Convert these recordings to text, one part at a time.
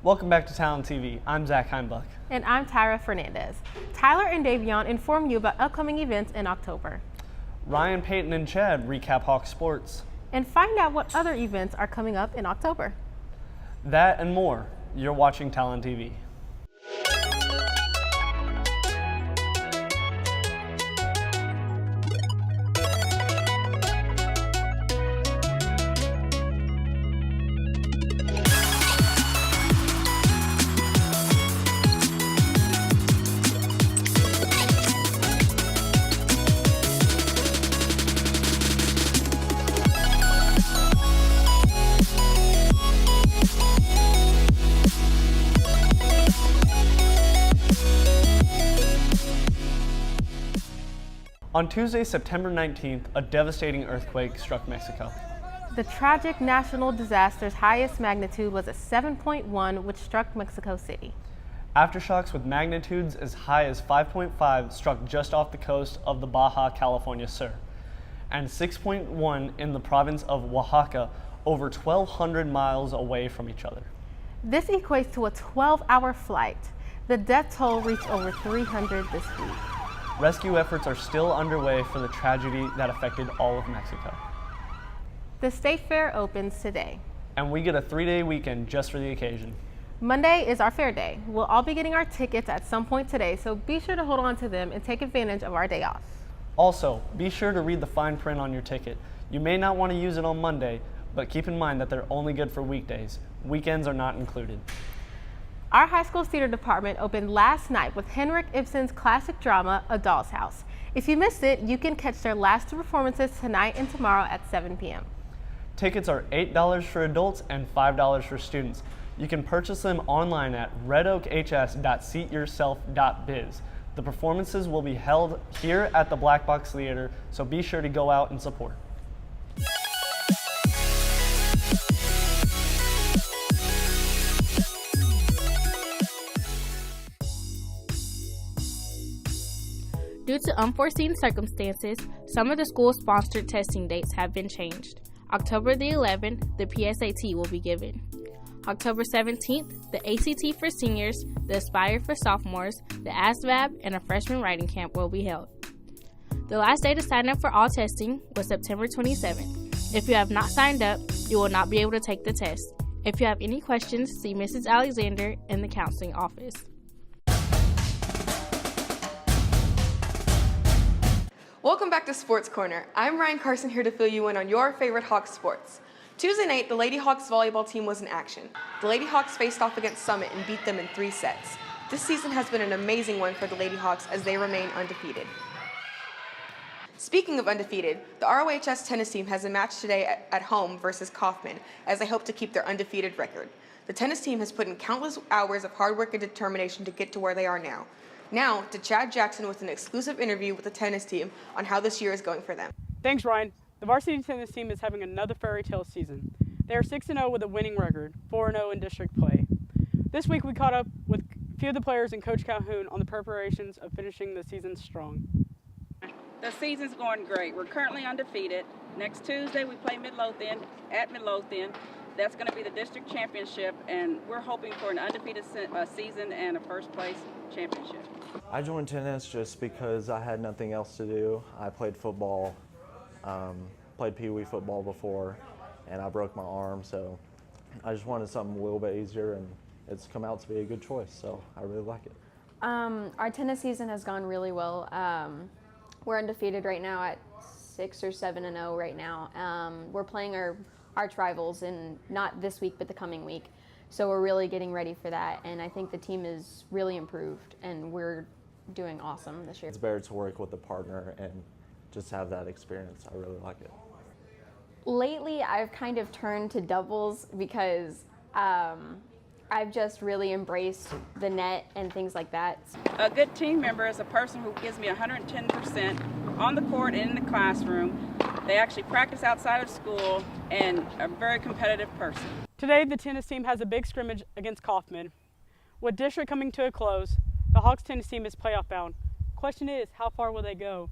Welcome back to TalonTV. I'm Zach Heimbuck. And I'm Tyra Fernandez. Tyler and Davion inform you about upcoming events in October. Ryan, Peyton, and Chad recap Hawk sports. And find out what other events are coming up in October. That and more. You're watching TalonTV. On Tuesday, September 19th, a devastating earthquake struck Mexico. The tragic national disaster's highest magnitude was a 7.1, which struck Mexico City. Aftershocks with magnitudes as high as 5.5 struck just off the coast of the Baja California Sur, and 6.1 in the province of Oaxaca, over 1,200 miles away from each other. This equates to a 12-hour flight. The death toll reached over 300 this week. Rescue efforts are still underway for the tragedy that affected all of Mexico. The State Fair opens today. And we get a 3-day weekend just for the occasion. Monday is our fair day. We'll all be getting our tickets at some point today, so be sure to hold on to them and take advantage of our day off. Also, be sure to read the fine print on your ticket. You may not want to use it on Monday, but keep in mind that they're only good for weekdays. Weekends are not included. Our high school theater department opened last night with Henrik Ibsen's classic drama, A Doll's House. If you missed it, you can catch their last two performances tonight and tomorrow at 7 p.m. Tickets are $8 for adults and $5 for students. You can purchase them online at redoakhs.seatyourself.biz. The performances will be held here at the Black Box Theater, so be sure to go out and support. Due to unforeseen circumstances, some of the school-sponsored testing dates have been changed. October the 11th, the PSAT will be given. October 17th, the ACT for seniors, the Aspire for sophomores, the ASVAB, and a freshman writing camp will be held. The last day to sign up for all testing was September 27th. If you have not signed up, you will not be able to take the test. If you have any questions, see Mrs. Alexander in the counseling office. Welcome back to Sports Corner. I'm Ryan Carson here to fill you in on your favorite Hawks sports. Tuesday night, the Lady Hawks volleyball team was in action. The Lady Hawks faced off against Summit and beat them in 3 sets. This season has been an amazing one for the Lady Hawks as they remain undefeated. Speaking of undefeated, the ROHS tennis team has a match today at home versus Kaufman as they hope to keep their undefeated record. The tennis team has put in countless hours of hard work and determination to get to where they are now. Now, to Chad Jackson with an exclusive interview with the tennis team on how this year is going for them. Thanks, Ryan. The varsity tennis team is having another fairy tale season. They are 6-0 with a winning record, 4-0 in district play. This week we caught up with a few of the players and Coach Calhoun on the preparations of finishing the season strong. The season's going great. We're currently undefeated. Next Tuesday we play Midlothian at Midlothian. That's going to be the district championship, and we're hoping for an undefeated season and a first place championship. I joined tennis just because I had nothing else to do. I played football, played Pee Wee football before, and I broke my arm, so I just wanted something a little bit easier, and it's come out to be a good choice, so I really like it. Our tennis season has gone really well. We're undefeated right now at 6 or 7-0 right now. We're playing our arch rivals in not this week but the coming week, so we're really getting ready for that, and I think the team is really improved and we're doing awesome this year. It's better to work with a partner and just have that experience. I really like it. Lately I've kind of turned to doubles because I've just really embraced the net and things like that. A good team member is a person who gives me 110% on the court and in the classroom. They actually practice outside of school and are a very competitive person. Today the tennis team has a big scrimmage against Kaufman. With district coming to a close, the Hawks tennis team is playoff bound. Question is, how far will they go?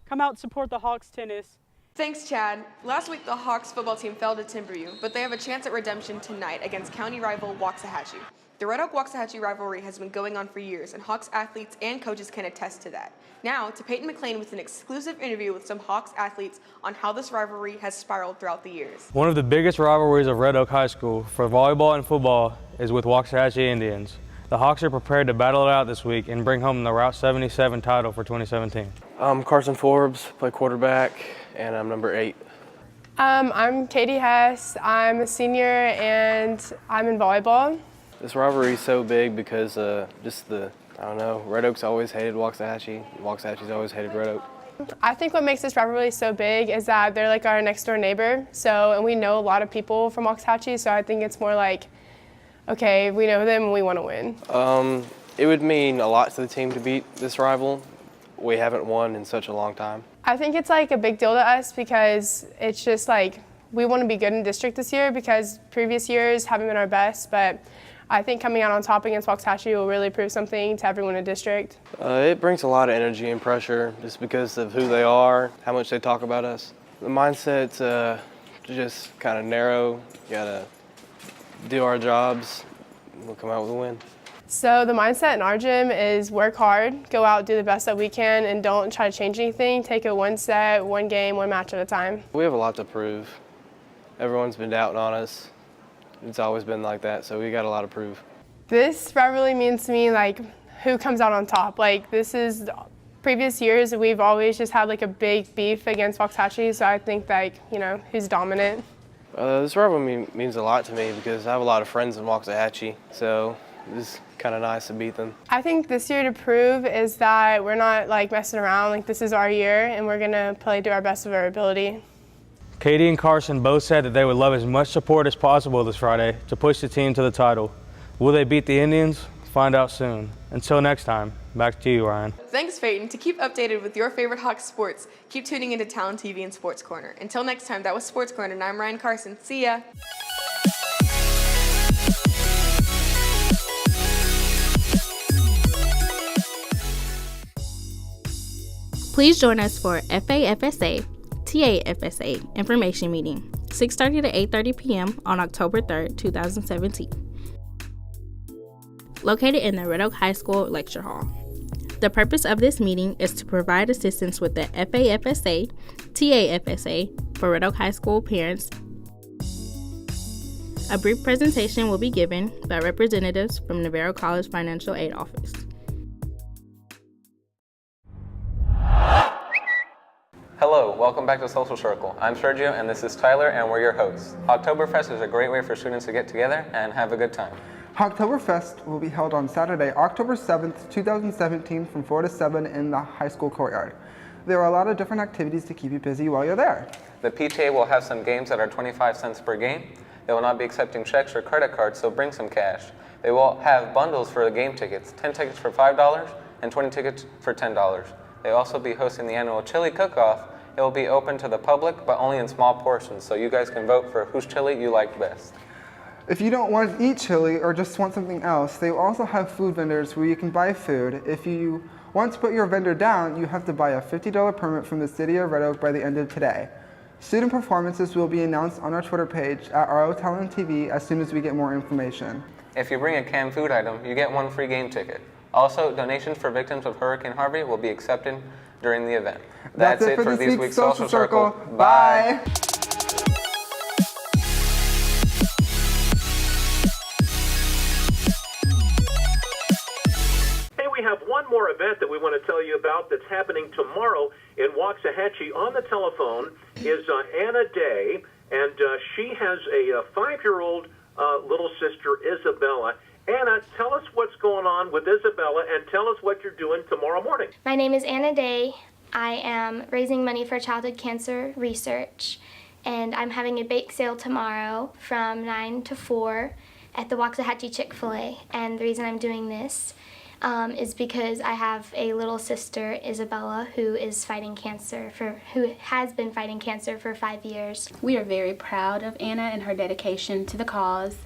Come out and support the Hawks tennis Thanks, Chad. Last week, the Hawks football team fell to Timberview, but they have a chance at redemption tonight against county rival Waxahachie. The Red Oak-Waxahachie rivalry has been going on for years, and Hawks athletes and coaches can attest to that. Now, to Peyton McLean with an exclusive interview with some Hawks athletes on how this rivalry has spiraled throughout the years. One of the biggest rivalries of Red Oak High School for volleyball and football is with Waxahachie Indians. The Hawks are prepared to battle it out this week and bring home the Route 77 title for 2017. I'm Carson Forbes, play quarterback, and I'm number 8. I'm Katie Hess. I'm a senior and I'm in volleyball. This rivalry is so big because Red Oak's always hated Waxahachie. Waxahachie's always hated Red Oak. I think what makes this rivalry so big is that they're like our next door neighbor. And we know a lot of people from Waxahachie, so I think it's more like, okay, we know them and we want to win. It would mean a lot to the team to beat this rival. We haven't won in such a long time. I think it's like a big deal to us because it's just like we want to be good in district this year because previous years haven't been our best, but I think coming out on top against Waxahachie will really prove something to everyone in district. It brings a lot of energy and pressure just because of who they are, how much they talk about us. The mindset's just kind of narrow. You gotta do our jobs, we'll come out with a win. So the mindset in our gym is work hard, go out, do the best that we can, and don't try to change anything. Take it one set, one game, one match at a time. We have a lot to prove. Everyone's been doubting on us. It's always been like that, so we got a lot to prove. This rivalry means to me like who comes out on top. Like this is previous years we've always just had like a big beef against Waxahachie, so I think like, who's dominant. This rivalry means a lot to me because I have a lot of friends in Waxahachie, so it's kind of nice to beat them. I think this year to prove is that we're not like messing around. Like this is our year and we're gonna play to our best of our ability. Katie and Carson both said that they would love as much support as possible this Friday to push the team to the title. Will they beat the Indians? Find out soon. Until next time, back to you, Ryan. Thanks, Peyton. To keep updated with your favorite Hawks sports, keep tuning into TalonTV and Sports Corner. Until next time, that was Sports Corner, and I'm Ryan Carson. See ya. Please join us for FAFSA, TAFSA information meeting, 6:30 to 8:30 p.m. on October 3rd, 2017. Located in the Red Oak High School Lecture Hall. The purpose of this meeting is to provide assistance with the FAFSA, TAFSA for Red Oak High School parents. A brief presentation will be given by representatives from Navarro College Financial Aid Office. Hello, welcome back to Social Circle. I'm Sergio and this is Tyler and we're your hosts. Oktoberfest is a great way for students to get together and have a good time. Oktoberfest will be held on Saturday, October 7th, 2017 from 4 to 7 in the high school courtyard. There are a lot of different activities to keep you busy while you're there. The PTA will have some games that are 25 cents per game. They will not be accepting checks or credit cards, so bring some cash. They will have bundles for the game tickets, 10 tickets for $5 and 20 tickets for $10. They'll also be hosting the annual chili cook-off. It will be open to the public, but only in small portions, so you guys can vote for whose chili you like best. If you don't want to eat chili or just want something else, they will also have food vendors where you can buy food. If you want to put your vendor down, you have to buy a $50 permit from the City of Red Oak by the end of today. Student performances will be announced on our Twitter page at TalonTV as soon as we get more information. If you bring a canned food item, you get one free game ticket. Also, donations for victims of Hurricane Harvey will be accepted during the event. That's it for this week's Social Circle. Bye. Hey, we have one more event that we want to tell you about that's happening tomorrow in Waxahachie. On the telephone is Anna Day, and she has a 5-year-old little sister, Isabella. Anna, tell us what's going on with Isabella and tell us what you're doing tomorrow morning. My name is Anna Day. I am raising money for childhood cancer research, and I'm having a bake sale tomorrow from 9 to 4 at the Waxahachie Chick-fil-A. And the reason I'm doing this, is because I have a little sister, Isabella, who has been fighting cancer for 5 years. We are very proud of Anna and her dedication to the cause.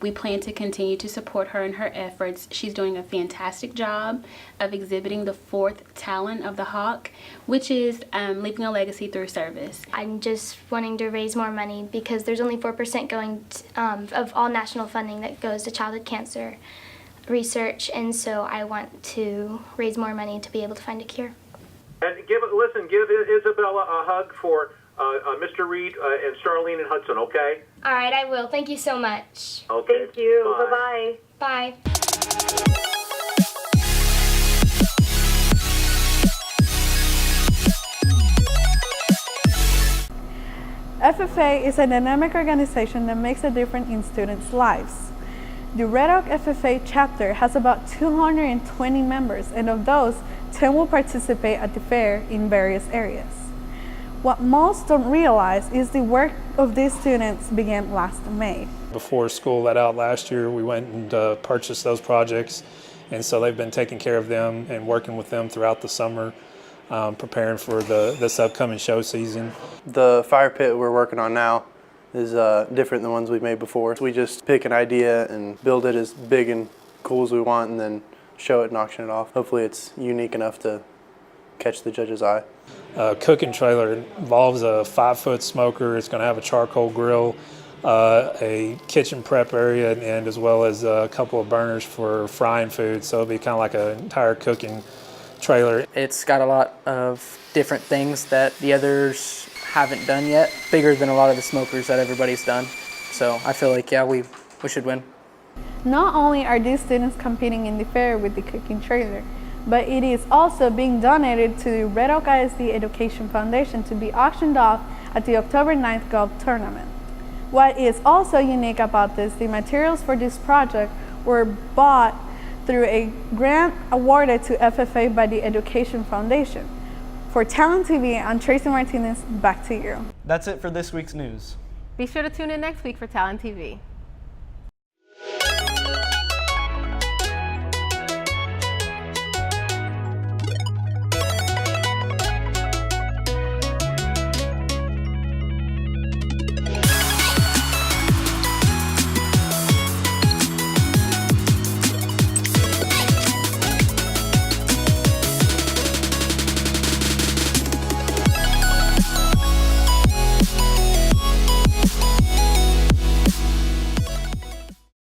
We plan to continue to support her in her efforts. She's doing a fantastic job of exhibiting the 4th talent of the Hawk, which is leaving a legacy through service. I'm just wanting to raise more money because there's only 4% going of all national funding that goes to childhood cancer research, and so I want to raise more money to be able to find a cure. And give Isabella a hug for Mr. Reed and Starlene and Hudson, okay? All right, I will. Thank you so much. Okay. Thank you. Bye. Bye-bye. Bye. FFA is a dynamic organization that makes a difference in students' lives. The Red Oak FFA chapter has about 220 members, and of those, 10 will participate at the fair in various areas. What most don't realize is the work of these students began last May. Before school let out last year, we went and purchased those projects, and so they've been taking care of them and working with them throughout the summer, preparing for this upcoming show season. The fire pit we're working on now is different than the ones we've made before. We just pick an idea and build it as big and cool as we want and then show it and auction it off. Hopefully it's unique enough to catch the judge's eye. Cooking trailer involves a 5-foot smoker. It's going to have a charcoal grill, a kitchen prep area, and as well as a couple of burners for frying food. So it'll be kind of like an entire cooking trailer. It's got a lot of different things that the others haven't done yet, bigger than a lot of the smokers that everybody's done. So I feel like, yeah, we should win. Not only are these students competing in the fair with the cooking trailer, but it is also being donated to the Red Oak ISD Education Foundation to be auctioned off at the October 9th golf tournament. What is also unique about this, the materials for this project were bought through a grant awarded to FFA by the Education Foundation. For TalonTV, I'm Tracy Martinez, back to you. That's it for this week's news. Be sure to tune in next week for TalonTV.